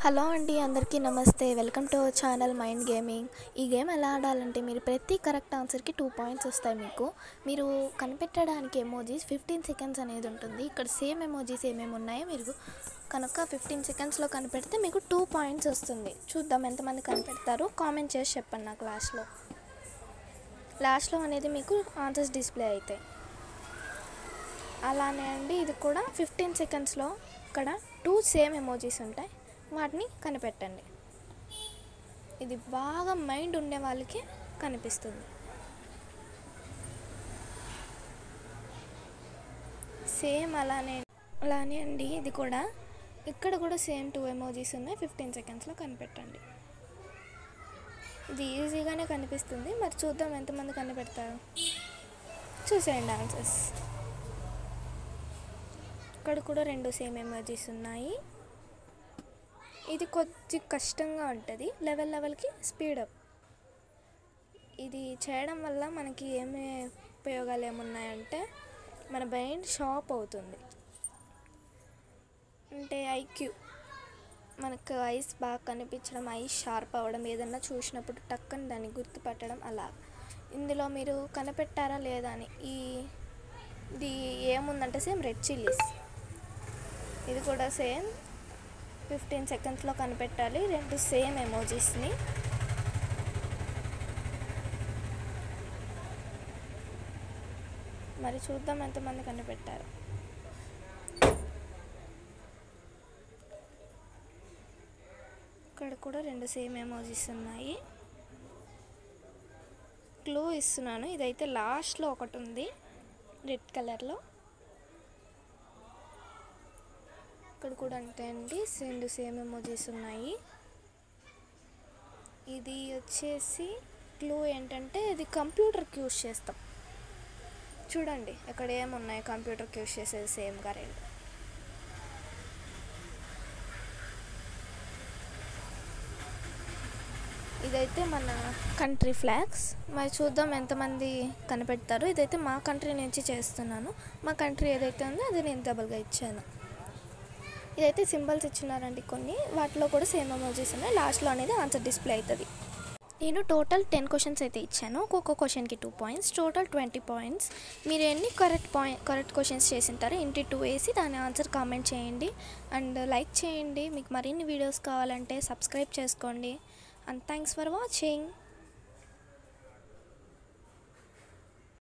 Hello అండి, అందరికీ నమస్తే. Welcome to our channel mind gaming. ఈ గేమ్ ఎలా ఆడాలంటే మీరు ప్రతి కరెక్ట్ ఆన్సర్కి 2 పాయింట్స్ వస్తాయి. మీరు కనిపెట్టడానికి ఎమోజీస్ 15 సెకండ్స్ అనేది ఉంటుంది. ఇక్కడ సేమ్ ఎమోజీస్ ఏమేమి ఉన్నాయో మీరు కనుక 15 సెకండ్స్లో కనిపెడితే మీకు 2 పాయింట్స్ వస్తుంది. చూద్దాం ఎంతమంది కనిపెడతారో కామెంట్ చేసి చెప్పండి నాకు లాస్ట్లో అనేది మీకు ఆన్సర్స్ డిస్ప్లే అవుతాయి. అలానే అండి ఇది కూడా 15 సెకండ్స్లో ఇక్కడ 2 సేమ్ ఎమోజీస్ ఉంటాయి, వాటిని కనిపెట్టండి. ఇది బాగా మైండ్ ఉండే వాళ్ళకి కనిపిస్తుంది. సేమ్ అలానే అండి ఇది కూడా ఇక్కడ కూడా సేమ్ 2 ఎమోజీస్ ఉన్నాయి. 15 సెకండ్స్లో కనిపెట్టండి. ఇది ఈజీగానే కనిపిస్తుంది. మరి చూద్దాం ఎంతమంది కనిపెడతారు. చూసేయండి ఆన్సర్స్. ఇక్కడ కూడా 2 సేమ్ ఎమోజీస్ ఉన్నాయి. ఇది కొద్దిగా కష్టంగా ఉంటుంది. లెవెల్కి స్పీడప్. ఇది చేయడం వల్ల మనకి ఏమి ఉపయోగాలు ఏమున్నాయంటే మన బ్రెయిన్ షార్ప్ అవుతుంది. అంటే ఐక్యూ, మనకు ఐస్ బాగా కనిపించడం, ఐస్ షార్ప్ అవ్వడం, ఏదన్నా చూసినప్పుడు టక్కని దాన్ని గుర్తుపట్టడం అలా. ఇందులో మీరు కనిపెట్టారా లేదా అని ఇది ఏముందంటే సేమ్ రెడ్ చిల్లీస్. ఇది కూడా సేమ్ 15 సెకండ్స్లో కనిపెట్టాలి. 2 సేమ్ ఎమోజీస్ని. మరి చూద్దాం ఎంతమంది కనిపెట్టారు. ఇక్కడ కూడా 2 సేమ్ ఎమోజీస్ ఉన్నాయి. క్లూ ఇస్తున్నాను. ఇదైతే లాస్ట్లో ఒకటి ఉంది రెడ్ కలర్లో. ఇక్కడ కూడా అంతే అండి, 2 సేమ్ ఎమోజీస్ ఉన్నాయి. ఇది వచ్చేసి క్లూ ఏంటంటే ఇది కంప్యూటర్కి యూజ్ చేస్తాం. చూడండి ఇక్కడ ఏమున్నాయి కంప్యూటర్కి యూజ్ చేసేది సేమ్గా 2. ఇదైతే మన కంట్రీ ఫ్లాగ్స్. మరి చూద్దాం ఎంతమంది కనిపెడతారు. ఇదైతే మా కంట్రీ నుంచి చేస్తున్నాను. మా కంట్రీ ఏదైతే ఉందో అది నేను డబుల్గా ఇచ్చాను. ఇదైతే సింబల్స్ ఇచ్చినారండి కొన్ని, వాటిలో కూడా సేమ్ ఎమోజీస్ ఉన్నాయి. లాస్ట్లో అనేది ఆన్సర్ డిస్ప్లే అవుతుంది. నేను టోటల్ 10 క్వశ్చన్స్ అయితే ఇచ్చాను. ఒక్కొక్క క్వశ్చన్కి 2 పాయింట్స్, టోటల్ 20 పాయింట్స్. మీరు ఎన్ని కరెక్ట్ క్వశ్చన్స్ చేసింటారో ఇంటి 2 వేసి దాని ఆన్సర్ కామెంట్ చేయండి అండ్ లైక్ చేయండి. మీకు మరిన్ని వీడియోస్ కావాలంటే సబ్స్క్రైబ్ చేసుకోండి. And thanks for watching.